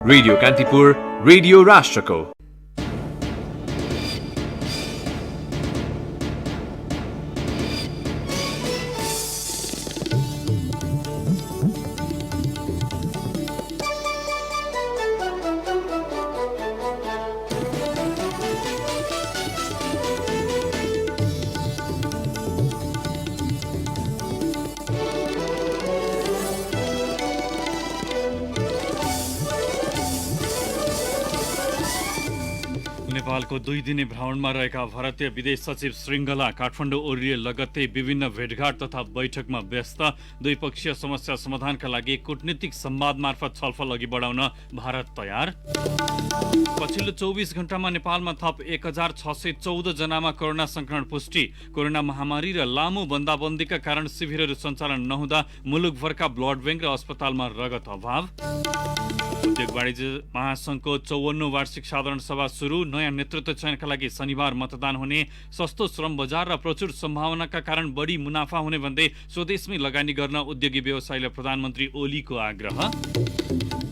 Radio Kantipur, radio राष्ट्रको। नेपालको 2 दिने भ्रमणमा रहेका भारतीय विदेश सचिव श्रृङ्खला काठमाडौँ ओर्लिए लगत्तै विभिन्न भेटघाट तथा बैठकमा व्यस्त। द्विपक्षीय समस्या समाधानका लागि कूटनीतिक संवाद मार्फत छलफल अघि बढाउन भारत तयार। पछिल्लो 24 घण्टामा नेपालमा थप 1614 जनामा कोरोना संक्रमण पुष्टि। कोरोना महामारी र लामो बन्दाबन्दीका कारण शिविरहरू सञ्चालन नहुँदा मुलुकभरका ब्लड बैंक र अस्पतालमा रगत अभाव। उद्योग वाणिज्य महासंघको 54औं वार्षिक साधारण सभा सुरु। नयाँ नेतृत्व चयनका लागि शनिबार मतदान हुने। सस्तो श्रम बजार र प्रचुर सम्भावनाका कारण बढी मुनाफा हुने भन्दै स्वदेशमै लगानी गर्न उद्योगी व्यवसायीलाई प्रधानमन्त्री ओलीको आग्रह।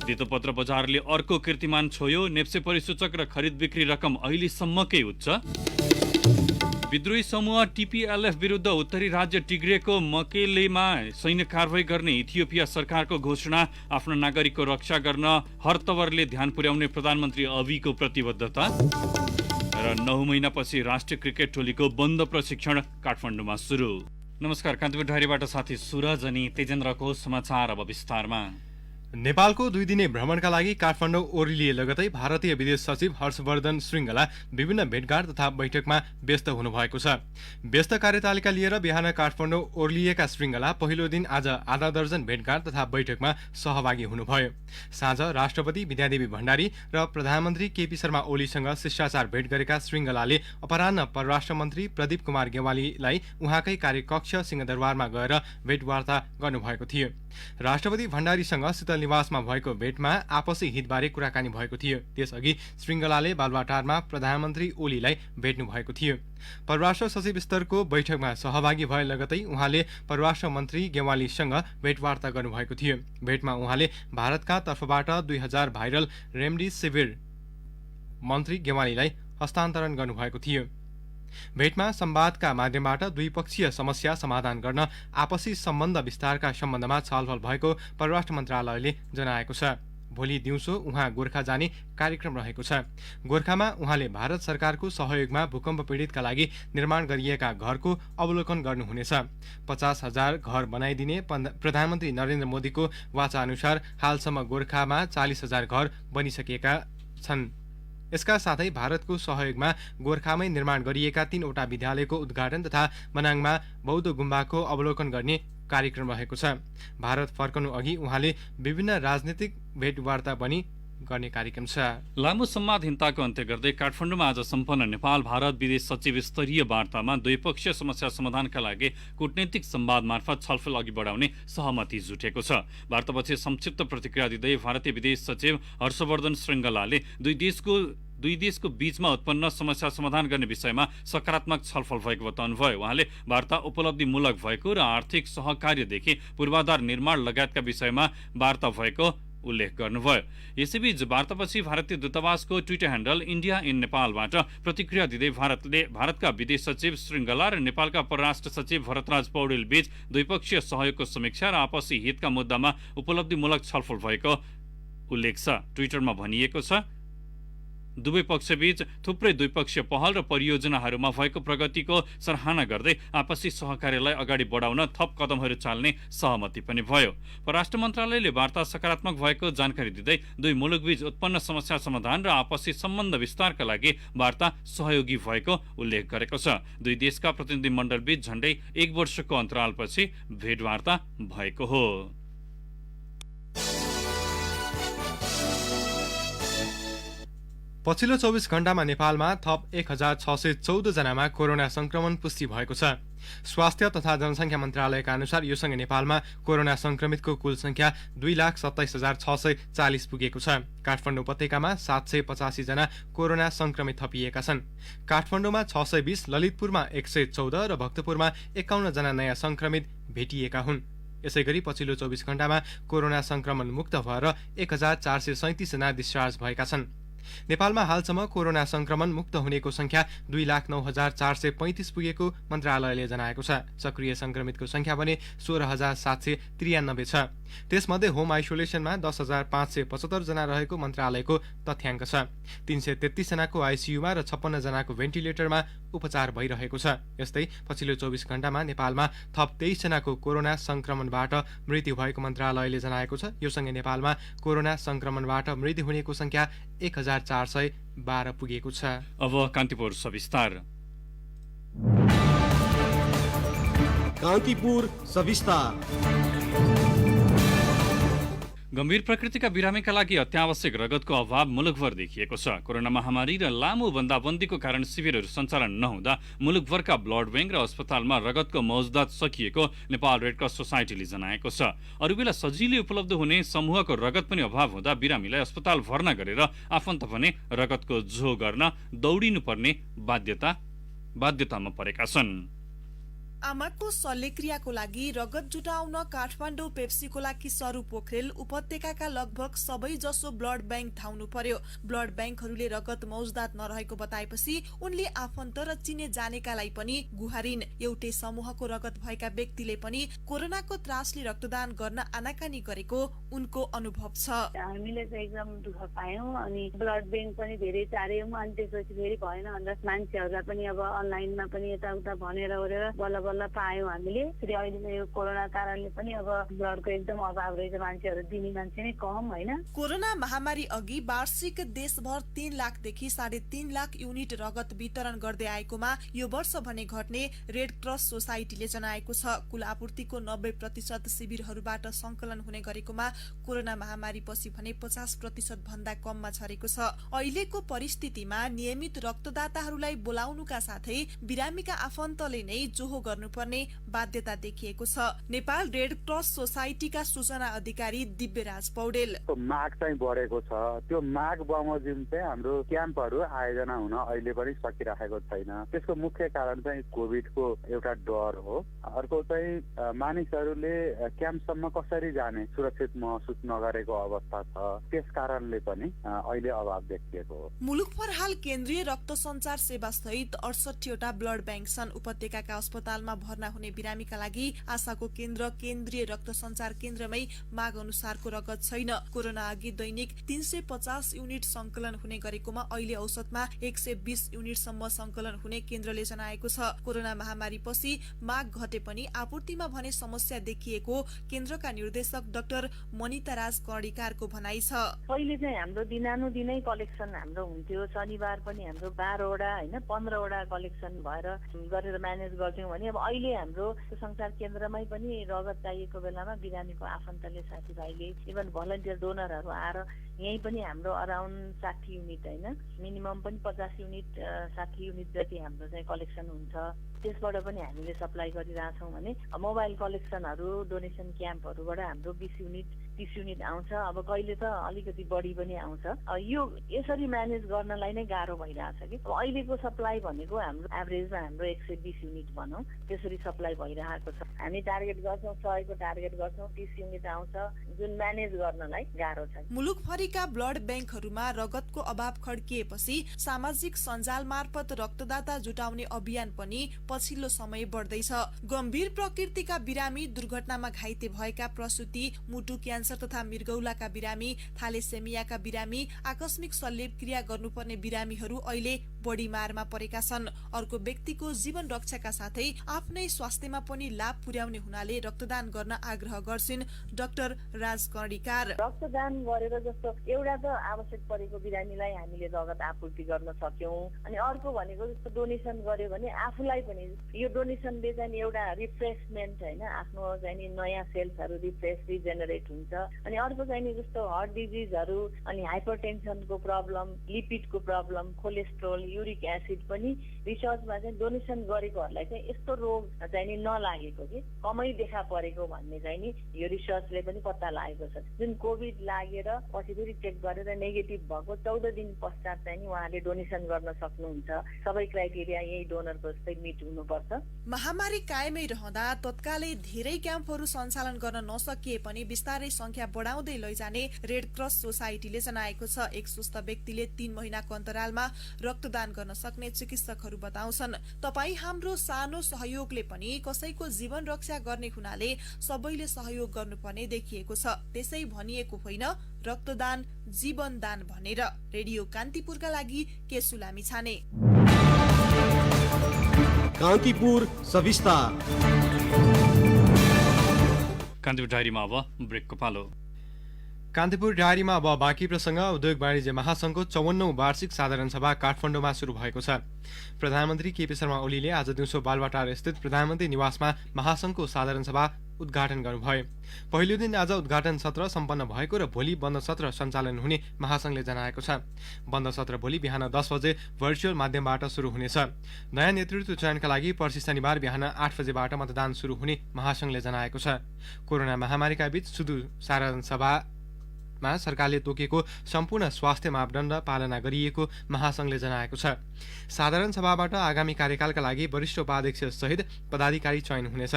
धितोपत्र बजारले अर्को कीर्तिमान छोयो। नेप्से परिसूचक र खरिद बिक्री रकम अहिलेसम्मकै उच्च। विद्रोही समूह टिपिएलएफ विरुद्ध उत्तरी राज्य टिग्रेको मकेलेमा सैन्य कारवाही गर्ने इथियोपिया सरकारको घोषणा। आफ्ना नागरिकको रक्षा गर्न हर तवरले ध्यान पुर्याउने प्रधानमन्त्री अबीको प्रतिबद्धता। र 9 महिनापछि राष्ट्रिय क्रिकेट टोलीको बन्द प्रशिक्षण काठमाडौँमा सुरु। नमस्कार, कान्तिपुर डायरीबाट साथी सुरज अनि तेजेन्द्रको समाचार अब विस्तारमा। नेपालको 2 दिने भ्रमणका लागि काठमाडौँ ओर्लिए लगतै भारतीय विदेश सचिव हर्षवर्धन श्रृङ्खला विभिन्न भेटघाट तथा बैठकमा व्यस्त हुनुभएको छ। व्यस्त कार्यतालिका लिएर बिहान काठमाडौँ ओर्लिएका श्रृङ्खला पहिलो दिन आज आधा दर्जन भेटघाट तथा बैठकमा सहभागी हुनुभयो। साँझ राष्ट्रपति विद्यादेवी भण्डारी र प्रधानमन्त्री केपी शर्मा ओलीसँग शिष्टाचार भेट गरेका श्रृङ्खलाले अपराह्न परराष्ट्र मन्त्री प्रदीप कुमार गेवालीलाई उहाँकै कार्यकक्ष सिंहदरबारमा गएर भेटवार्ता गर्नुभएको थियो। राष्ट्रपति भण्डारीसँग शीतल निवासमा भएको भेटमा आपसी हितबारे कुराकानी भएको थियो। त्यसअघि श्रृङ्खलाले बालुवाटारमा प्रधानमन्त्री ओलीलाई भेट्नु भएको थियो। परराष्ट्र सचिव स्तरको बैठकमा सहभागी भए लगतै उहाँले परराष्ट्र मन्त्री गेवालीसँग भेटवार्ता गर्नुभएको थियो। भेटमा उहाँले भारतका तर्फबाट 2000 भाइरल रेमडेसिभिर मन्त्री गेवालीलाई हस्तान्तरण गर्नुभएको थियो। भेटमा संवादका माध्यमबाट द्विपक्षीय समस्या समाधान गर्न आपसी सम्बन्ध विस्तारका सम्बन्धमा छलफल भएको परराष्ट्र मन्त्रालयले जनाएको छ। भोलि दिउँसो उहाँ गोर्खा जाने कार्यक्रम रहेको छ। गोर्खामा उहाँले भारत सरकारको सहयोगमा भूकम्प पीडितका लागि निर्माण गरिएका घरको अवलोकन गर्नुहुनेछ। 50,000 घर बनाइदिने प्रधानमन्त्री नरेन्द्र मोदीको वाचा अनुसार हालसम्म गोर्खामा 40,000 घर बनिसकेका छन्। यसका साथै भारतको सहयोगमा गोर्खामै निर्माण गरिएका 3वटा विद्यालयको उद्घाटन तथा मनाङमा बौद्ध गुम्बाको अवलोकन गर्ने कार्यक्रम रहेको छ। भारत फर्कनु अघि उहाँले विभिन्न राजनीतिक भेटवार्ता पनि गर्ने कार्यक्रम छ। लामो संवादहीनताको अन्त्य गर्दै काठमाडौँमा आज सम्पन्न नेपाल भारत विदेश सचिव स्तरीय वार्तामा द्विपक्षीय समस्या समाधानका लागि कूटनीतिक संवाद मार्फत छलफल अघि बढाउने सहमति जुटेको छ। वार्तापछि संक्षिप्त प्रतिक्रिया दिँदै भारतीय विदेश सचिव हर्षवर्धन श्रृङ्खलाले दुई देशको बीचमा उत्पन्न समस्या समाधान गर्ने विषयमा सकारात्मक छलफल भएको बताउनुभयो। उहाँले वार्ता उपलब्धिमूलक भएको र आर्थिक सहकार्यदेखि पूर्वाधार निर्माण लगायतका विषयमा वार्ता भएको उल्लेख गर्नुभयो। यसैबीच वार्तापछि भारतीय दूतावासको ट्विटर ह्यान्डल इन्डिया इन नेपालबाट प्रतिक्रिया दिँदै भारतका विदेश सचिव श्रृङ्खला र नेपालका परराष्ट्र सचिव भरतराज पौडेल बीच द्विपक्षीय सहयोगको समीक्षा र आपसी हितका मुद्दामा उपलब्धिमूलक छलफल भएको उल्लेख छ। ट्विटरमा भनिएको छ, दुवै पक्षबीच थुप्रै द्विपक्षीय पहल र परियोजनाहरूमा भएको प्रगतिको सराहना गर्दै आपसी सहकार्यलाई अगाडि बढाउन थप कदमहरू चाल्ने सहमति पनि भयो। परराष्ट्र मन्त्रालयले वार्ता सकारात्मक भएको जानकारी दिँदै दुई मुलुकबीच उत्पन्न समस्या समाधान र आपसी सम्बन्ध विस्तारका लागि वार्ता सहयोगी भएको उल्लेख गरेको छ। दुई देशका प्रतिनिधि मण्डलबीच झण्डै 1 वर्षको अन्तरालपछि भेटवार्ता भएको हो। पछिल्लो 24 घण्टामा नेपालमा थप 1614 जनामा कोरोना संक्रमण पुष्टि भएको छ। स्वास्थ्य तथा जनसङ्ख्या मन्त्रालयका अनुसार योसँग नेपालमा कोरोना संक्रमितको कुल संख्या 2,27,640 पुगेको छ। काठमाडौँ उपत्यकामा 785 जना कोरोना संक्रमित थपिएका छन्। काठमाडौँमा 620, ललितपुरमा 114 र भक्तपुरमा 51 जना नयाँ संक्रमित भेटिएका हुन्। यसैगरी पछिल्लो 24 घण्टामा कोरोना संक्रमण मुक्त भएर 1437 जना डिस्चार्ज भएका छन्। नेपालमा हालसम्म कोरोना संक्रमण मुक्त हुनेको संख्या 2,09,435 पुगेको मन्त्रालयले जनाएको छ। सक्रिय संक्रमितको संख्या भने 16,793 छ। त्यसमध्ये होम आइसोलेसनमा 10,575 जना रहेको मन्त्रालयको तथ्याङ्क छ। 333 जनाको आइसियुमा र 56 जनाको भेन्टिलेटरमा उपचार भइरहेको छ। यस्तै पछिल्लो 24 घण्टामा नेपालमा थप 23 जनाको कोरोना संक्रमणबाट मृत्यु भएको मन्त्रालयले जनाएको छ। यो सँगै नेपालमा कोरोना संक्रमणबाट मृत्यु हुनेको संख्या 1412 पुगेको छ। अब कान्तिपुर सविस्तार। कान्तिपुर सविस्तार। गम्भीर प्रकृतिका बिरामीका लागि अत्यावश्यक रगतको अभाव मुलुकभर देखिएको छ। कोरोना महामारी र लामो बन्दाबन्दीको कारण शिविरहरू सञ्चालन नहुँदा मुलुकभरका ब्लड बैंक र अस्पतालमा रगतको मौजुदात सकिएको नेपाल रेडक्रस सोसाइटीले जनाएको छ। अरू बेला सजिलै उपलब्ध हुने समूहको रगत पनि अभाव हुँदा बिरामीलाई अस्पताल भर्ना गरेर आफन्त भने रगतको जोह गर्न दौडिनुपर्ने बाध्यतामा परेका छन्। आमाको शल्यक्रियाको लागि रगत जुटाउन काठमाडौँ पेप्सीको लागि सरू पोखरेल उपत्यकाका लगभग सबै जसो ब्लड बैंक धाउनु पर्यो। ब्लड बैंकहरूले रगत मौजुदात नरहेको बताएपछि उनले आफन्त र चिने जानेकालाई पनि गुहारिन्। एउटै समूहको रगत भएका व्यक्तिले पनि कोरोनाको त्रासले रक्तदान गर्न आनाकानी गरेको उनको अनुभव छ। हामीले चाहिँ एकदम दुःख पायौं अनि ब्लड बैंक पनि धेरै चार्यौं अनि त्यसपछि फेरि भएन अन्त मान्छेहरूलाई पनि अब अनलाइनमा पनि यताउता भनेर ओरेर बल्ल पायौं हामीले। फेरि अहिले यो कोरोना कारणले पनि अब ब्लडको एकदम अभाव रहेछ, मान्छेहरू दिने मान्छे नै कम होइन। कोरोना महामारी अघि वार्षिक देशभर 3 लाखदेखि 3.5 लाख युनिट रगत वितरण गर्दै आएकोमा यो वर्ष भने घट्ने रेड क्रस सोसाइटीले जनाएको छ। कुल आपूर्तिको 90% शिविरहरूबाट संकलन हुने गरेकोमा कोरोना महामारी पछि भने 50% भन्दा कममा झरेको छ। अहिलेको परिस्थितिमा नियमित रक्तदाताहरूलाई बोलाउनुका साथै बिरामीका आफन्तले नै जोहो गर्नुपर्ने बाध्यता देखिएको छ। नेपाल रेड क्रस सोसाइटीका सूचना अधिकारी दिव्यराज पौडेल। माग चाहिँ बढेको छ। त्यो माग बमोजिम चाहिँ हाम्रो क्याम्पहरू आयोजना हुन अहिले पनि सकिरहेको छैन। त्यसको मुख्य कारण चाहिँ कोभिडको एउटा डर हो। अर्को चाहिँ मानिसहरूले क्याम्पसम्म कसरी जाने सुरक्षित महसुस नगरेको अवस्था छ। त्यस कारणले पनि अहिले अभाव देखिएको हो। मुलुकभर हाल केन्द्रीय रक्त सञ्चार सेवा सहित 68 वटा ब्लड बैंक छन्। उपत्यकाका अस्पतालमा भर्ना हुने बिरामीका लागि आशाको केन्द्र केन्द्रीय रक्त सञ्चार केन्द्रमै माग अनुसारको रगत छैन। कोरोना अघि दैनिक 350 युनिट संकलन हुने गरेकोमा अहिले औसतमा 120 युनिटसम्म संकलन हुने केन्द्रले जनाएको छ। कोरोना महामारी पछि माग घटे पनि आपूर्तिमा भने समस्या देखिएको केन्द्रका निर्देशक डाक्टर मनिता राज कर्णिकारको भनाइ छ। पहिले चाहिँ हाम्रो दिनानुदिनै कलेक्सन हाम्रो हुन्थ्यो। शनिबार पनि हाम्रो 12 वटा होइन 15 वटा कलेक्सन भएर गरेर म्यानेज गर्थ्यौं भने अब अहिले हाम्रो संचार केन्द्रमै पनि रगत चाहिएको बेलामा बिरामीको आफन्तले साथीभाइले इभन भलन्टियर डोनरहरू आएर यही पनि हाम्रो अराउन्ड 60 युनिट होइन मिनिमम पनि 50 युनिट 60 युनिट जति हाम्रो चाहिँ कलेक्सन हुन्छ। त्यसबाट पनि हामीले सप्लाई गरिरहेछौँ भने मोबाइल कलेक्सनहरू डोनेसन क्याम्पहरूबाट हाम्रो 20 युनिट 30 युनिट आउँछ। अब कहिले त अलिकति बढी पनि आउँछ। यो यसरी म्यानेज गर्नलाई नै गाह्रो भइरहेछ कि अब अहिलेको सप्लाई भनेको हाम्रो एभरेजमा हाम्रो 120 युनिट भनौँ त्यसरी सप्लाई भइरहेको छ। हामी टार्गेट गर्छौँ 100 को टार्गेट गर्छौँ 30 युनिट आउँछ जुन म्यानेज गर्नलाई गाह्रो छ। मुलुकभरिका ब्लड बैंकहरूमा रगतको अभाव खड्किएपछि सामाजिक सञ्जाल मार्फत रक्तदाता जुटाउने अभियान पनि पछिल्लो समय बढ्दैछ। गम्भीर प्रकृतिका बिरामी, दुर्घटनामा घाइते भएका प्रसुति, मुटु क्यान्सर तथा मृगौलाका बिरामी, थालेसेमियाका बिरामी, आकस्मिक शल्यक्रिया गर्नुपर्ने बिरामीहरू अहिले बढी मारमा परेका छन्। अर्को व्यक्तिको जीवन रक्षाका साथै आफ्नै स्वास्थ्यमा पनि लाभ पुर्याउने हुनाले रक्तदान गर्न आग्रह गर्छिन् डाक्टर राज कर्णिकार। रक्तदान गरेर जस्तो एउटा त आवश्यक परेको बिरामीलाई हामीले रगत आपूर्ति गर्न सक्यौं अनि अर्को भनेको जस्तो डोनेसन गर्यो भने आफूलाई पनि यो डोनेसनले चाहिँ एउटा रिफ्रेशमेन्ट होइन आफ्नो चाहिँ नयाँ सेल्सहरू रिजेनेरेट हुन्छ। अनि अर्को चाहिँ जस्तो हार्ट डिजिजहरू अनि हाइपरटेन्सनको प्रब्लम, लिपिडको प्रब्लम, कोलेस्ट्रोल युरिक एसिड पनि रिसर्चमा चाहिँ डोनेसन गरेकोहरूलाई चाहिँ यस्तो रोग चाहिँ नि नलागेको कि कमै देखा परेको भन्ने चाहिँ नि यो रिसर्चले पनि पत्ता लागेको छ। जुन कोभिड लागेर पछि फेरि चेक गरेर नेगेटिभ भएको 14 दिन पश्चात चाहिँ नि उहाँले डोनेसन गर्न सक्नुहुन्छ। सबै क्राइटेरिया यही डोनरको जस्तै मिट हुनुपर्छ। महामारी कायमै रहँदा तत्कालै धेरै क्याम्पहरू सञ्चालन गर्न नसकिए पनि बिस्तारै संख्या बढाउँदै लैजाने रेड क्रस सोसाइटीले जनाएको छ। एक सुस्थ व्यक्तिले 3 महिनाको अन्तरालमा रक्तदान गर्न सक्ने चिकित्सकहरू बताउँछन्। तपाई हाम्रो सानो सहयोगले पनि कसैको जीवन रक्षा गर्ने हुनाले सबैले सहयोग गर्नुपर्ने देखिएको छ। त्यसै भनिएको होइन रक्तदान जीवनदान भनेर। रेडियो कान्तिपुरका लागि केसुलामी छाने। कान्तिपुर सविस्तार। कान्तिपुर डायरीमा अब ब्रेकको पालो। कान्तिपुर डायरीमा अब बाँकी प्रसङ्ग। उद्योग वाणिज्य महासंघको 54औं वार्षिक साधारण सभा काठमाडौँमा सुरु भएको छ। प्रधानमन्त्री केपी शर्मा ओलीले आज दिउँसो बालवाटार स्थित प्रधानमन्त्री निवासमा महासंघको साधारण सभा उद्घाटन गर्नुभयो। पहिलो दिन आज उद्घाटन सत्र सम्पन्न भएको र भोलि बन्द सत्र सञ्चालन हुने महासंघले जनाएको छ। बन्द सत्र भोलि बिहान 10 बजे भर्चुअल माध्यमबाट सुरु हुनेछ। नयाँ नेतृत्व चयनका लागि पर्सि शनिबार बिहान 8 बजेबाट मतदान सुरु हुने महासंघले जनाएको छ। कोरोना महामारीका बीच सुदु साधारण सभामा सरकारले तोकेको सम्पूर्ण स्वास्थ्य मापदण्ड पालना गरिएको महासंघले जनाएको छ। साधारण सभाबाट आगामी कार्यकालका लागि वरिष्ठ उपाध्यक्ष सहित पदाधिकारी चयन हुनेछ।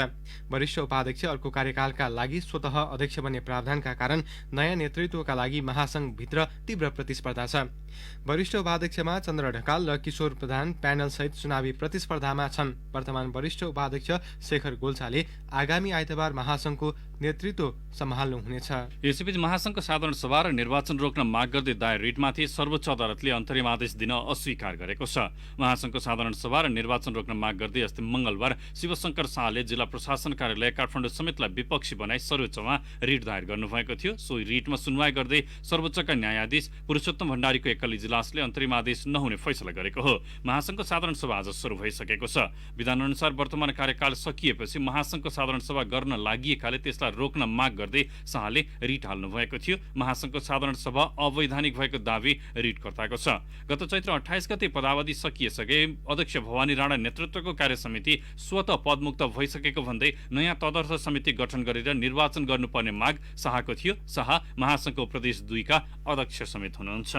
वरिष्ठ उपाध्यक्ष अर्को कार्यकालका लागि स्वतः अध्यक्ष बन्ने प्रावधानका कारण नयाँ नेतृत्वका लागि महासंघभित्र तीव्र प्रतिस्पर्धा छ। वरिष्ठ उपाध्यक्षमा चन्द्र ढकाल र किशोर प्रधान प्यानल सहित चुनावी प्रतिस्पर्धामा छन्। वर्तमान वरिष्ठ उपाध्यक्ष शेखर गोल्छाले आगामी आइतबार महासंघको नेतृत्व सम्हाल्नुहुनेछ। यसैबीच महासंघको साधारण सभा र निर्वाचन रोक्न माग गर्दै दायर रिटमाथि सर्वोच्च अदालतले अन्तरिम आदेश दिन अस्वीकार गरेको छ। महासंघको साधारण सभा र निर्वाचन रोक्न माग गर्दै अस्ति मंगलबार शिवशंकर शाहले जिल्ला प्रशासन कार्यालय काठमाडौँ समेतलाई विपक्षी बनाई सर्वोच्चमा रिट दायर गर्नुभएको थियो। सोही रिटमा सुनवाई गर्दै सर्वोच्चका न्यायाधीश पुरुषोत्तम भण्डारीको एकल इजलासले अन्तरिम आदेश नहुने फैसला गरेको हो। महासंघको साधारण सभा आज सुरु भइसकेको छ। विधानअनुसार वर्तमान कार्यकाल सकिएपछि महासंघको साधारण सभा गर्न लागिएकाले त्यसलाई रोक्न माग गर्दै शाहले रिट हाल्नु भएको थियो। महासंघको साधारण सभा अवैधानिक भएको दावी रिटकर्ताको छ। गत चैत्र 28 गते पदावधि सकिएसके अध्यक्ष भवानी राणा नेतृत्वको कार्य समिति स्वतः पदमुक्त भइसकेको भन्दै नयाँ तदर्थ समिति गठन गरेर निर्वाचन गर्नुपर्ने माग शाहको थियो। शाह महासंघको प्रदेश 2 का अध्यक्ष समेत हुनुहुन्छ।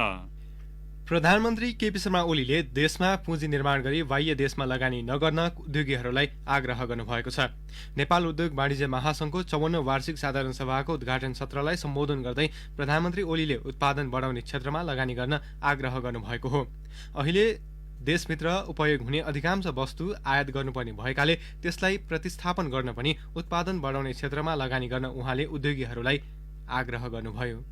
प्रधानमन्त्री केपी शर्मा ओलीले देशमा पुँजी निर्माण गरी बाह्य देशमा लगानी नगर्न उद्योगीहरूलाई आग्रह गर्नुभएको छ। नेपाल उद्योग वाणिज्य महासंघको 54औं वार्षिक साधारण सभाको उद्घाटन सत्रलाई सम्बोधन गर्दै प्रधानमन्त्री ओलीले उत्पादन बढाउने क्षेत्रमा लगानी गर्न आग्रह गर्नुभएको हो। अहिले देशभित्र उपयोग हुने अधिकांश वस्तु आयात गर्नुपर्ने भएकाले त्यसलाई प्रतिस्थापन गर्न पनि उत्पादन बढाउने क्षेत्रमा लगानी गर्न उहाँले उद्योगीहरूलाई आग्रह गर्नुभयो।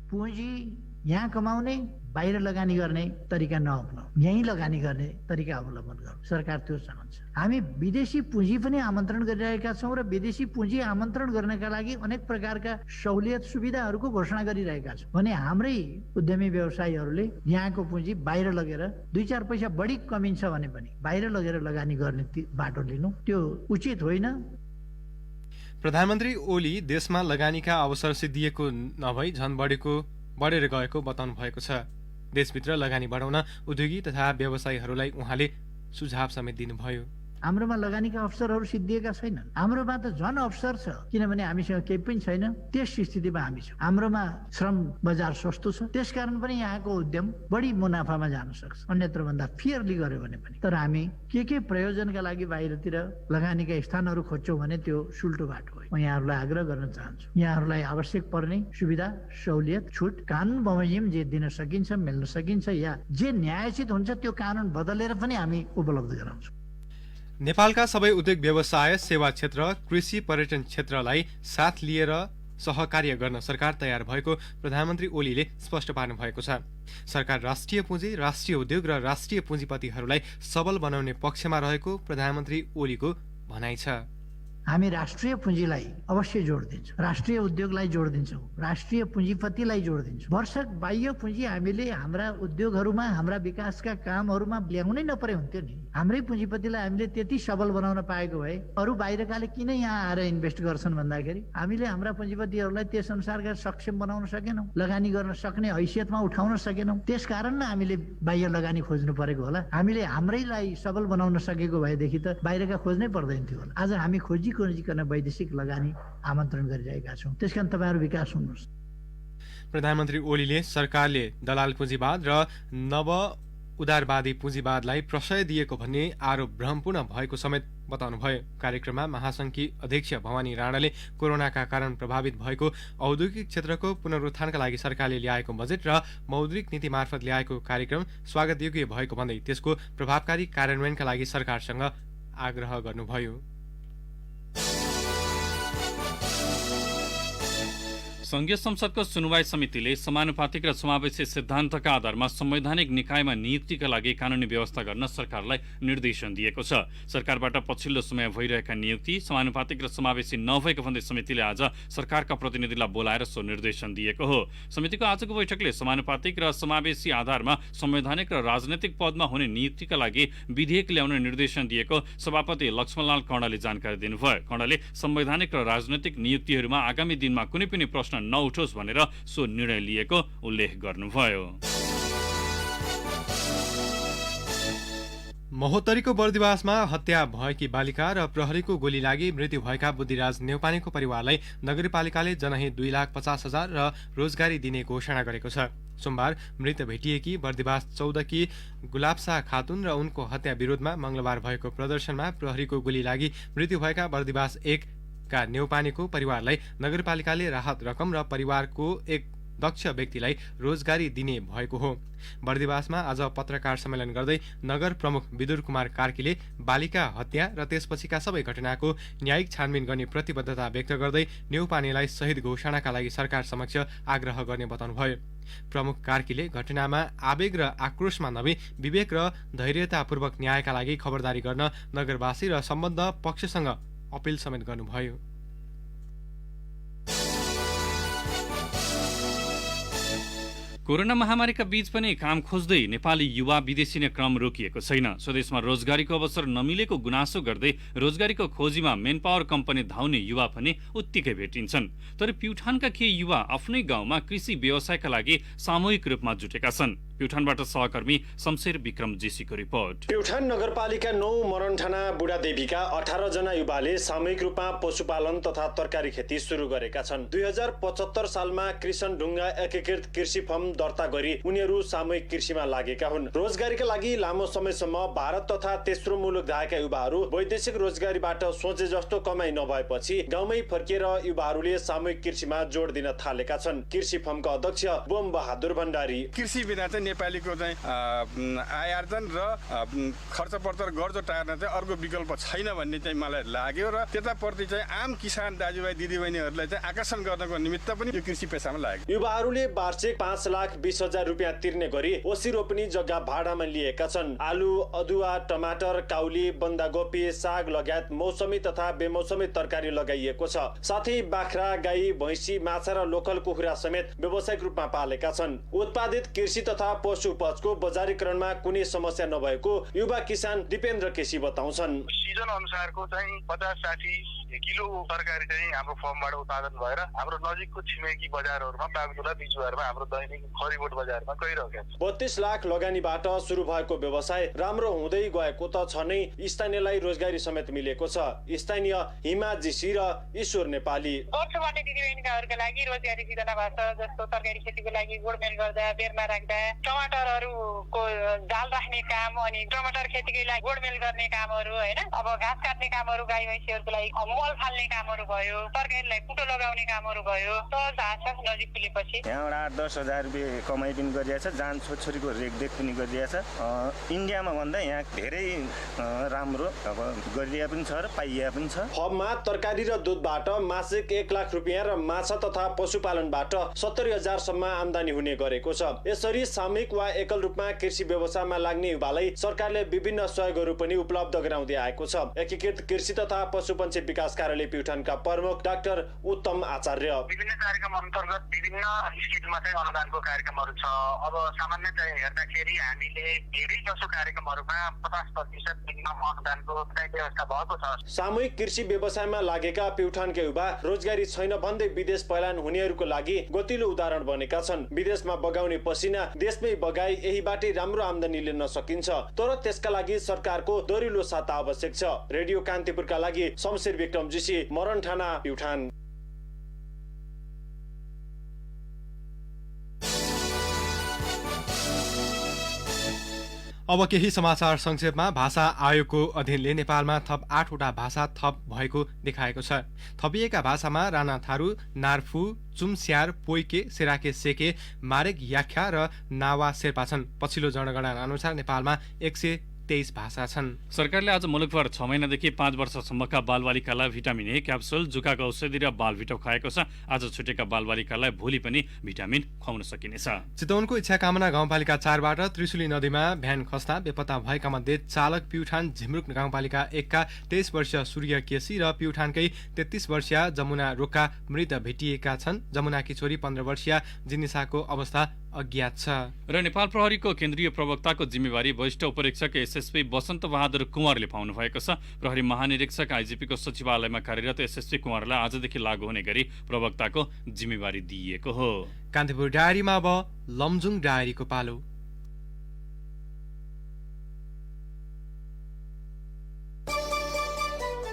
पुँजी यहाँ कमाउने बाहिर लगानी गर्ने तरिका नअप्नाऊ, यहीँ लगानी गर्ने तरिका अवलम्बन गर्नु। सरकार त्यो चाहन्छ। हामी विदेशी पुँजी पनि आमन्त्रण गरिरहेका छौँ र विदेशी पुँजी आमन्त्रण गर्नका लागि अनेक प्रकारका सहुलियत सुविधाहरूको घोषणा गरिरहेका छौँ भने हाम्रै उद्यमी व्यवसायीहरूले यहाँको पुँजी बाहिर लगेर 2-4 पैसा बढी कमिन्छ भने पनि बाहिर लगेर लगानी गर्ने बाटो लिनु त्यो उचित होइन। प्रधानमन्त्री ओली देशमा लगानीका अवसर सिद्धिएको नभई झन बढेर गएको बताउनु भएको छ। देशभित्र लगानी बढाउन उद्योगी तथा व्यवसायीहरूलाई उहाँले सुझाव समेत दिनुभयो। हाम्रोमा लगानीका अवसरहरू सिद्धिएका छैनन्। हाम्रोमा त झन् अवसर छ किनभने हामीसँग केही पनि छैन। त्यस स्थितिमा हामी छौँ। हाम्रोमा श्रम बजार सस्तो छ, त्यसकारण पनि यहाँको उद्यम बढी मुनाफामा जान सक्छ अन्यत्र भन्दा फेयरली गर्यो भने पनि। तर हामी के प्रयोजनका लागि बाहिरतिर लगानीका स्थानहरू खोज्छौँ भने त्यो सुल्टो बाटो हो। म यहाँहरूलाई आग्रह गर्न चाहन्छु, यहाँहरूलाई आवश्यक पर्ने सुविधा सहुलियत छुट कानुन बमोजिम जे दिन सकिन्छ मिल्न सकिन्छ या जे न्यायोचित हुन्छ त्यो कानुन बदलेर पनि हामी उपलब्ध गराउँछौँ। नेपालका सबै उद्योग व्यवसाय सेवा क्षेत्र कृषि पर्यटन क्षेत्रलाई साथ लिएर सहकार्य गर्न सरकार तयार भएको प्रधानमन्त्री ओलीले स्पष्ट पार्नु भएको छ। सरकार राष्ट्रिय पुँजी, राष्ट्रिय उद्योग र राष्ट्रिय पुँजीपतिहरूलाई सबल बनाउने पक्षमा रहेको प्रधानमन्त्री ओलीको भनाइ छ। हामी राष्ट्रिय पुँजीलाई अवश्य जोड दिन्छौँ, राष्ट्रिय उद्योगलाई जोड दिन्छौँ, राष्ट्रिय पुँजीपतिलाई जोड दिन्छौँ। भरसक बाह्य पुँजी हामीले हाम्रा उद्योगहरूमा, हाम्रा विकासका कामहरूमा ल्याउनै नपरे हुन्थ्यो नि। हाम्रै पुँजीपतिलाई हामीले त्यति सबल बनाउन पाएको भए अरू बाहिरकाले किन यहाँ आएर इन्भेस्ट गर्छन् भन्दाखेरि हामीले हाम्रा पुँजीपतिहरूलाई त्यस अनुसारका सक्षम बनाउन सकेनौँ, लगानी गर्न सक्ने हैसियतमा उठाउन सकेनौँ। त्यसकारण न हामीले बाह्य लगानी खोज्नु परेको होला। हामीले हाम्रैलाई सबल बनाउन सकेको भएदेखि त बाहिरका खोज्नै पर्दैन थियो होला। आज हामी खोजिकन वैदेशिक लगानी आमन्त्रण गरिरहेका छौँ। त्यसकारण तपाईँहरू विकास हुनुहोस्। प्रधानमन्त्री ओलीले सरकारले दलाल पुँजीवाद र नव उदारवादी पुँजीवादलाई प्रशय दिएको भन्ने आरोप भ्रमपूर्ण भएको समेत बताउनुभयो। कार्यक्रममा महासङ्घकी अध्यक्ष भवानी राणाले कोरोनाका कारण प्रभावित भएको औद्योगिक क्षेत्रको पुनरुत्थानका लागि सरकारले ल्याएको बजेट र मौद्रिक नीति मार्फत ल्याएको कार्यक्रम स्वागतयोग्य भएको भन्दै त्यसको प्रभावकारी कार्यान्वयनका लागि सरकारसँग आग्रह गर्नुभयो। संघीय संसदको सुनवाई समितिले समानुपातिक र समावेशी सिद्धान्तका आधारमा संवैधानिक निकायमा नियुक्तिका लागि कानूनी व्यवस्था गर्न सरकारलाई निर्देशन दिएको छ। सरकारबाट पछिल्लो समय भइरहेका नियुक्ति समानुपातिक र समावेशी नभएको भन्दै समितिले आज सरकारका प्रतिनिधिलाई बोलाएर सो निर्देशन दिएको हो। समितिको आजको बैठकले समानुपातिक र समावेशी आधारमा संवैधानिक र राजनैतिक पदमा हुने नियुक्तिका लागि विधेयक ल्याउने निर्देशन दिएको सभापति लक्ष्मणलाल कर्णले जानकारी दिनुभयो। कर्णले संवैधानिक र राजनैतिक नियुक्तिहरूमा आगामी दिनमा कुनै पनि प्रश्न नउठोस् भनेर सो निर्णय लिएको उल्लेख गर्नुभयो। महोत्तरीको बर्दिवासमा हत्या भएकी बालिका र प्रहरीको गोली लागि मृत्यु भएका बुद्धिराज नेउपानेको परिवारलाई नगरपालिकाले जनही 2,50,000 र रोजगारी दिने घोषणा गरेको छ। सोमबार मृत भेटिएकी बर्दिवास 14 की गुलाबशाह खातुन र उनको हत्या विरोधमा मंगलबार भएको प्रदर्शनमा प्रहरीको गोली लागि मृत्यु भएका बर्दिवास 1 का नेउपानेको परिवारलाई नगरपालिकाले राहत रकम र परिवारको एक दक्ष व्यक्तिलाई रोजगारी दिने भएको हो। बर्दिवासमा आज पत्रकार सम्मेलन गर्दै नगर प्रमुख विदुर कुमार कार्कीले बालिका हत्या र त्यसपछिका सबै घटनाको न्यायिक छानबिन गर्ने प्रतिबद्धता व्यक्त गर्दै नेउपानेलाई शहीद घोषणाका लागि सरकार समक्ष आग्रह गर्ने बताउनुभयो। प्रमुख कार्कीले घटनामा आवेग र आक्रोशमा नभई विवेक र धैर्यतापूर्वक न्यायका लागि खबरदारी गर्न नगरवासी र सम्बद्ध पक्षसँग अपिल समेत गर्नुभयो। कोरोना महामारीका बीच पनि काम खोज्दै नेपाली युवा विदेशिने क्रम रोकिएको छैन। स्वदेशमा रोजगारीको अवसर नमिलेको गुनासो गर्दै रोजगारीको खोजीमा मेन पावर कम्पनी धाउने युवा पनि उत्तिकै भेटिन्छन्। तर प्युठानका केही युवा आफ्नै गाउँमा कृषि व्यवसायका लागि सामूहिक रूपमा जुटेका छन्। प्युठानबाट सहकर्मी शमशेर विक्रम जेसीको रिपोर्ट। प्युठान नगरपालिका 9 मरणठाना बुढादेवीका 18 जना युवाले सामूहिक रूपमा पशुपालन तथा तरकारी खेती सुरु गरेका छन्। 2075 सालमा कृषण ढुङ्गा एकीकृत कृषि फर्म दर्ता गरी उनीहरू सामूहिक कृषिमा लागेका हुन्। रोजगारीका लागि लामो समयसम्म भारत तथा तेस्रो मुलुक धाएका युवाहरू वैदेशिक रोजगारीबाट सोचे जस्तो कमाई नभएपछि गाउँमै फर्किएर युवाहरूले सामूहिक कृषिमा जोड दिन थालेका छन्। कृषि फर्मका अध्यक्ष बोम बहादुर भण्डारी कृषि बिना चाहिँ नेपालीको चाहिँ आय आर्जन र खर्च पर्तर गर्जो टार्न चाहिँ अर्को विकल्प छैन भन्ने चाहिँ मलाई लाग्यो र त्यताप्रति चाहिँ आम किसान दाजुभाइ दिदीबहिनीहरूलाई चाहिँ आकर्षण गर्नको निमित्त पनि यो कृषि पेसामा लाग्यो। युवाहरूले वार्षिक 5,20,000 रुपियाँ तिर्ने गरी ओसी रोप्ने जग्गा भाडामा लिएका छन्। आलु, अदुवा, टमाटर, काउली, बन्दागोपी, साग लगायत मौसमी तथा बेमौसमी तरकारी लगाइएको छ। साथै बाख्रा, गाई, भैँसी, माछा र लोकल कुखुरा समेत व्यावसायिक रूपमा पालेका छन्। उत्पादित कृषि तथा पशु उपजको बजारीकरणमा कुनै समस्या नभएको युवा किसान दिपेन्द्र केसी बताउँछन्। सिजन अनुसारको चाहिँ 50-60 किलो तरकारी चाहिँ हाम्रो फर्मबाट उत्पादन भएर हाम्रो नजिकको छिमेकी बजारहरूमा बागडुला बिजुवारमा हाम्रो दैनिक खरिबोट बजारमा गइरहेको छ। 32 लाख लगानीबाट सुरु भएको व्यवसाय राम्रो हुँदै गएको त छ नै, स्थानीयलाई रोजगारी समेत मिलेको छ। स्थानीय हिमा जीसी र ईश्वर नेपाली वर्षबाट दिदीबहिनीका लागि रोजगारी सिर्जना भएको छ। जस्तो तरकारी खेतीको लागि गोडमेल गर्दा, बेरमा राख्दा, टमाटरहरूको जाल राख्ने काम, अनि टमाटर खेतीकै लागि गोडमेल गर्ने कामहरू हैन, अब घाँस काट्ने कामहरू, गाई भैँसीहरूको लागि मल फाल्ने कामहरू भयो, तरकारीलाई कुटो लगाउने कामहरू भयो। सहज हातमा नजिक पुगेपछि यहाँबाट 8-10,000 रुपियाँ कमाइ पनि गरिरहेछ, जान छोरीको रेखदेख पनि गरिरहेछ। इन्डियामा भन्दा यहाँ धेरै राम्रो अब गरिरहेको पनि छ र पाइएको पनि छ। फर्ममा तरकारी र दुधबाट मासिक 1 लाख रुपियाँ र माछा तथा पशुपालनबाट 70,000 सम्म आमदानी हुने गरेको छ। यसरी सामूहिक सामूहिक वा एकल रूपमा कृषि व्यवसायमा लाग्ने युवालाई सरकारले विभिन्न सहयोगहरू पनि उपलब्ध गराउँदै आएको छ। एकीकृत कृषि तथा पशुपन्छी विकास कार्यालय प्युठानका प्रमुख डाक्टर उत्तम आचार्य, विभिन्न कार्यक्रम अन्तर्गत विभिन्न स्किममा चाहिँ अनुदानको कार्यक्रमहरू छ। अब सामान्यतया हेर्दाखेरि हामीले धेरै जसो कार्यक्रमहरूमा 50% मिनिमम अनुदानको व्यवस्था भएको छ। सामूहिक कृषि व्यवसायमा लागेका प्युठानका युवा रोजगारी छैन भन्दै विदेश पलायन हुनेहरूको लागि गतिलो उदाहरण बनेका छन्। विदेशमा बगाउने पसिना देशमै बगाई यहीबाटै राम्रो आमदानी लिन सकिन्छ, तर त्यसका लागि सरकारको दरिलो साथ आवश्यक छ। रेडियो कान्तिपुरका लागि शमशेर विक्रम जोशी, मरणठाना, प्युठान। अब केही समाचार संक्षेपमा। भाषा आयोगको अधीनले नेपालमा थप 8वटा भाषा थप भएको देखाएको छ। थपिएका भाषामा राणा थारू, नार्फू, चुम्स्यार, पोइके, सेराके सेके, मारेक याख्या र नावा शेर्पा छन्। पछिल्लो जनगणना अनुसार नेपालमा 123 भाषा छन्। सरकारले आज मुलुकभर 6 महिनादेखि 5 वर्षसम्मका बालबालिकालाई भिटामिन ए क्याप्सुल, जुकाको औषधि र बालभिटो खुवाएको छ। आज छुटेका बालबालिकालाई भोलि पनि भिटामिन खुवाउन सकिनेछ। चितवनको इच्छाकामना गाउँपालिका 4बाट त्रिशुली नदीमा भ्यान खस्दा बेपत्ता भएका मध्ये चालक प्युठान झिमरुक गाउँपालिका 1 का 23 वर्षीय सूर्य केसी र प्युठानकै 33 वर्षीय जमुना रोक्का मृत भेटिएका छन्। जमुनाकी छोरी 15 वर्षीय जिनिसाको अवस्था अज्ञात छ। र नेपाल प्रहरीको केन्द्रीय प्रवक्ताको जिम्मेवारी वरिष्ठ उपरीक्षक एसएसपी बसन्त बहादुर कुँवरले पाउनु भएको छ। प्रहरी महानिरीक्षक आइजिपीको सचिवालयमा कार्यरत एसएसपी कुँवरलाई आजदेखि लागू हुने गरी प्रवक्ताको जिम्मेवारी दिइएको हो। कान्तिपुर डायरीमा अब लमजुङ डायरीको पालो।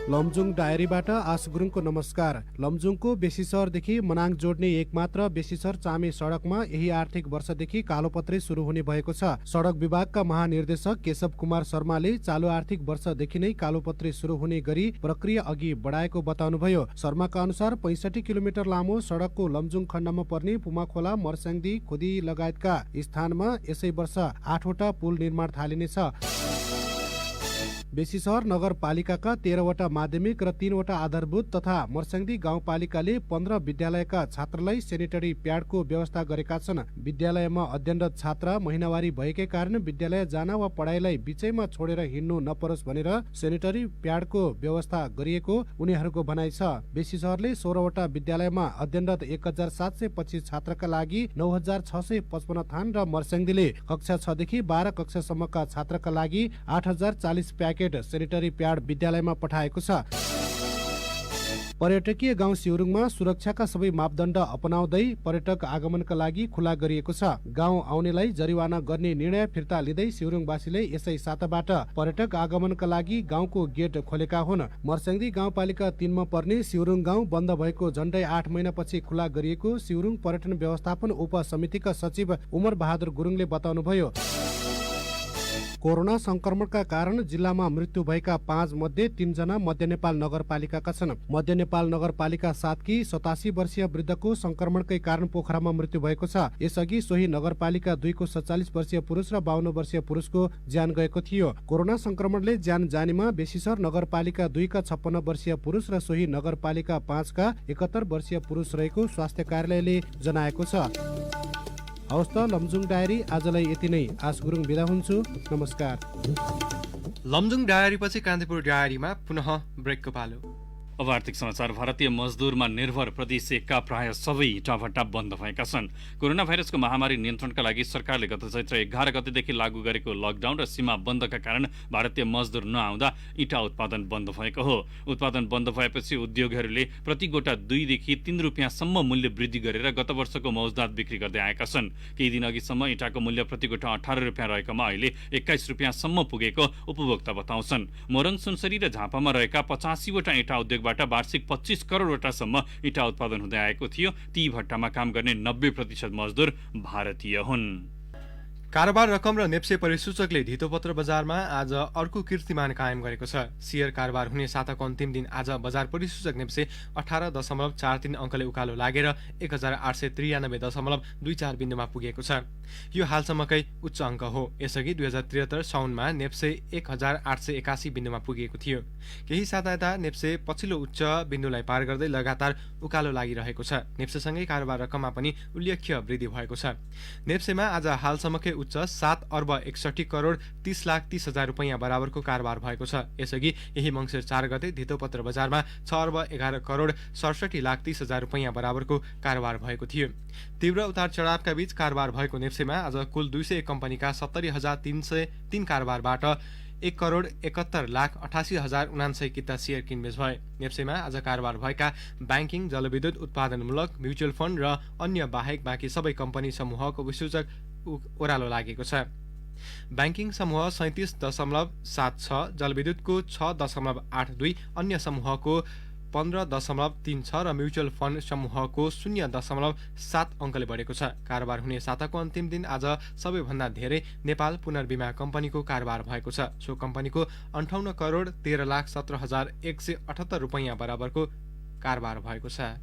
लमजुङ डायरीबाट आस गुरुङको नमस्कार। लमजुङको बेसी सहरदेखि मनाङ जोड्ने एकमात्र बेसी सहर चामे सडकमा यही आर्थिक वर्षदेखि कालोपत्रे सुरु हुने भएको छ। सडक विभागका महानिर्देशक केशव कुमार शर्माले चालु आर्थिक वर्षदेखि नै कालोपत्रे सुरु हुने गरी प्रक्रिया अघि बढाएको बताउनुभयो। शर्माका अनुसार 65 किलोमिटर लामो सडकको लमजुङ खण्डमा पर्ने पुमाखोला, मर्स्याङदी, खोदी लगायतका स्थानमा यसै वर्ष 8वटा पुल निर्माण थालिनेछ। बेसी सहर नगरपालिकाका 13वटा माध्यमिक र 3वटा आधारभूत तथा मर्स्याङदी गाउँपालिकाले 15 विद्यालयका छात्रलाई सेनिटरी प्याडको व्यवस्था गरेका छन्। विद्यालयमा अध्ययनरत छात्र महिनावारी भएकै कारण विद्यालय जान वा पढाइलाई बिचैमा छोडेर हिँड्नु नपरोस् भनेर सेनिटरी प्याडको व्यवस्था गरिएको उनीहरूको भनाइ छ। बेसी सहरले 16वटा विद्यालयमा अध्ययनरत 1725 छात्रका लागि 9655 थान र मर्स्याङदीले कक्षा 6 देखि 12 कक्षासम्मका छात्रका लागि 8040 प्याकेट सेनिटरी प्याड विद्यालयमा पठाएको छ। पर्यटकीय गाउँ सिउरुङमा सुरक्षाका सबै मापदण्ड अपनाउँदै पर्यटक आगमनका लागि खुला गरिएको छ। गाउँ आउनेलाई जरिवाना गर्ने निर्णय फिर्ता लिँदै सिउरुङवासीले यसै साताबाट पर्यटक आगमनका लागि गाउँको गेट खोलेका हुन्। मर्स्याङदी गाउँपालिका 3 मा पर्ने सिउरुङ गाउँ बन्द भएको झण्डै 8 महिनापछि खुला गरिएको सिउरुङ पर्यटन व्यवस्थापन उपसमितिका सचिव उमर बहादुर गुरुङले बताउनुभयो। कोरोना संक्रमणका कारण जिल्लामा मृत्यु भएका 5 मध्ये 3 जना मध्य नेपाल नगरपालिकाका छन्। मध्य नेपाल नगरपालिका 7 की 87 वर्षीय वृद्धको संक्रमणकै कारण पोखरामा मृत्यु भएको छ। यसअघि सोही नगरपालिका 2 को 47 वर्षीय पुरुष र 52 वर्षीय पुरुषको ज्यान गएको थियो। कोरोना संक्रमणले ज्यान जानेमा बेसीसर नगरपालिका 2 का 56 वर्षीय पुरुष र सोही नगरपालिका 5 का 71 वर्षीय पुरुष रहेको स्वास्थ्य कार्यालयले जनाएको छ। हवस् त लमजुङ डायरी आजलाई यति नै। आस गुरुङ बिदा हुन्छु, नमस्कार। लमजुङ डायरीपछि कान्तिपुर डायरीमा पुनः ब्रेकको पालो। अब आर्थिक समाचार। भारतीय मजदुरमा निर्भर प्रदेश 1 का प्राय सबै इँटाभट्टा बन्द भएका छन्। कोरोना भाइरसको महामारी नियन्त्रणका लागि सरकारले गत चैत्र 11 गतेदेखि लागू गरेको लकडाउन र सीमा बन्दका कारण भारतीय मजदुर नआउँदा इँटा उत्पादन बन्द भएको हो। उत्पादन बन्द भएपछि उद्योगहरूले प्रति गोटा 2 देखि 3 रुपियाँसम्म मूल्य वृद्धि गरेर गत वर्षको मौजदात बिक्री गर्दै आएका छन्। केही दिन अघिसम्म इँटाको मूल्य प्रति गोटा 18 रुपियाँ रहेकोमा अहिले 21 रुपियाँसम्म पुगेको उपभोक्ता बताउँछन्। मोरङ, सुनसरी र झापामा रहेका 85वटा इँटा उद्योग वार्षिक 25 करोडवटासम्म इँटा उत्पादन हुँदै आएको थियो। ती भट्टामा काम गर्ने 90% मजदुर भारतीय हुन्। कारोबार रकम र नेप्से परिसूचकले धितोपत्र बजारमा आज अर्को कीर्तिमान कायम गरेको छ। शेयर कारोबार हुने साताको अन्तिम दिन आज बजार परिसूचक नेप्से 18.43 अङ्कले उकालो लागेर 1893.24 बिन्दुमा पुगेको छ। यो हालसम्मकै उच्च अङ्क हो। यसअघि 2073 साउनमा नेप्से 1881 बिन्दुमा पुगेको थियो। केही साता यता नेप्से पछिल्लो उच्च बिन्दुलाई पार गर्दै लगातार उकालो लागिरहेको छ। नेप्सेसँगै कारोबार रकममा पनि उल्लेख्य वृद्धि भएको छ। नेप्सेमा आज हालसम्मकै उच्च 7,61,30,30,00,000 रुपैयाँ बराबरको कारोबार भएको छ। यसअघि यही मङ्सिर 4 गते धितोपत्र बजारमा 6,11,67,30,00,000 रुपैयाँ बराबरको कारोबार भएको थियो। तीव्र उतार चढावका बीच कारोबार भएको नेप्सेमा आज कुल 200 कम्पनीका 70,303 कारोबारबाट 1,71,88,079 किता सेयर किनबेच भए। नेप्सेमा आज कारोबार भएका ब्याङ्किङ, जलविद्युत, उत्पादनमूलक, म्युचुअल फन्ड र अन्य बाहेक बाँकी सबै कम्पनी समूहको विसूचक ओह्रालो लागेको छ। ब्याङ्किङ समूह 37.76, जलविद्युतको 6.82, अन्य समूहको 15.36 र म्युचुअल फन्ड समूहको 0.7 अङ्कले बढेको छ। कारोबार हुने साताको अन्तिम दिन आज सबैभन्दा धेरै नेपाल पुनर्बिमा कम्पनीको कारोबार भएको छ। सो कम्पनीको 58,13,17,178 रुपैयाँ बराबरको कारोबार भएको छ।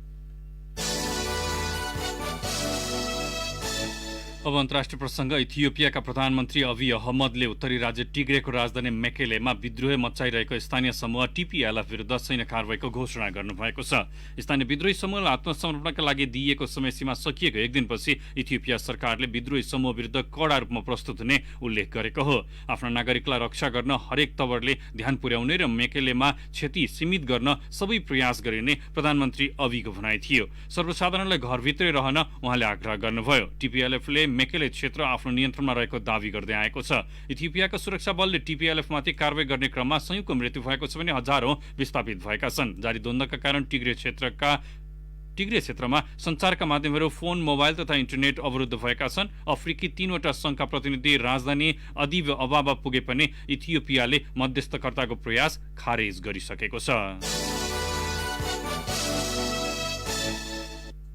अब अन्तर्राष्ट्रिय प्रसङ्ग। इथियोपियाका प्रधानमन्त्री अबी अहमदले उत्तरी राज्य टिग्रेको राजधानी मेकेलेमा विद्रोह मचाइरहेको स्थानीय समूह टिपिएलएफ विरुद्ध सैन्य कारवाहीको घोषणा गर्नुभएको छ। स्थानीय विद्रोही समूहलाई आत्मसमर्पणका लागि दिइएको समय सीमा सकिएको एक दिनपछि इथियोपिया सरकारले विद्रोही समूह विरुद्ध कडा रूपमा प्रस्तुत हुने उल्लेख गरेको हो। आफ्ना नागरिकलाई रक्षा गर्न हरेक तवरले ध्यान पुर्याउने र मेकेलेमा क्षति सीमित गर्न सबै प्रयास गरिने प्रधानमन्त्री अबीको भनाइ थियो। सर्वसाधारणलाई घरभित्रै रहन उहाँले आग्रह गर्नुभयो। टिपिएलएफले मेकेले क्षेत्र आफ्नो नियन्त्रणमा रहेको दावी गर्दै आएको छ। इथियोपियाका सुरक्षा बलले टिपिएलएफमाथि कारवाही गर्ने क्रममा संयुक्त मृत्यु भएको छ भने हजारौं विस्थापित भएका छन्। जारी द्वन्द्वका कारण टिग्रे क्षेत्रमा सञ्चारका माध्यमहरू, फोन, मोबाइल तथा इन्टरनेट अवरुद्ध भएका छन्। अफ्रिकी 3वटा संघका प्रतिनिधि राजधानी अदिब अबाबा पुगे पनि इथियोपियाले मध्यस्थकर्ताको प्रयास खारेज गरिसकेको छ।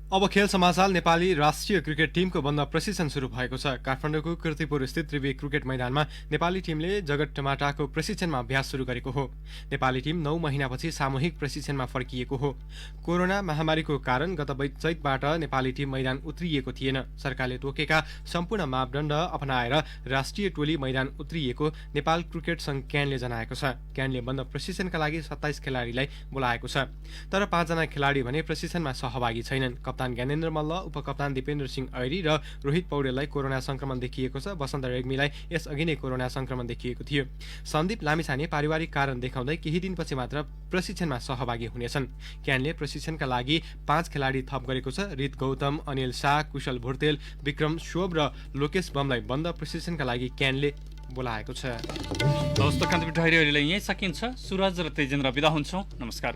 अब खेल समाचार। नेपाली राष्ट्रिय क्रिकेट टिमको बन्द प्रशिक्षण सुरु भएको छ। काठमाडौँको कीर्तिपुर स्थित त्रिवी क्रिकेट मैदानमा नेपाली टिमले जगत टमाटाको प्रशिक्षणमा अभ्यास सुरु गरेको हो। नेपाली टिम 9 महिनापछि सामूहिक प्रशिक्षणमा फर्किएको हो। कोरोना महामारीको कारण गत चैतबाट नेपाली टिम मैदान उत्रिएको थिएन। सरकारले तोकेका सम्पूर्ण मापदण्ड अपनाएर राष्ट्रिय टोली मैदान उत्रिएको नेपाल क्रिकेट संघ क्यानले जनाएको छ। क्यानले बन्द प्रशिक्षणका लागि 27 खेलाडीलाई बोलाएको छ। तर 5 जना खेलाडी भने प्रशिक्षणमा सहभागी छैनन्। कप्तान ज्ञानेन्द्र मल्ल, उपकप्तान दिपेन्द्र सिंह ऐरी र रोहित पौडेललाई कोरोना संक्रमण देखिएको छ। वसन्त रेग्मीलाई यसअघि नै कोरोना संक्रमण देखिएको थियो। सन्दीप लामिछाने पारिवारिक कारण देखाउँदै केही दिनपछि मात्र प्रशिक्षणमा सहभागी हुनेछन्। क्यानले प्रशिक्षणका लागि 5 खेलाडी थप गरेको छ। रित गौतम, अनिल शाह, कुशल भुर्तेल, विक्रम शोभ र लोकेश बमलाई बन्द प्रशिक्षणका लागि क्यानले बोलाएको छ। यहीँ सकिन्छ। सुरज र तेजेन्द्र बिदा हुन्छौँ। नमस्कार।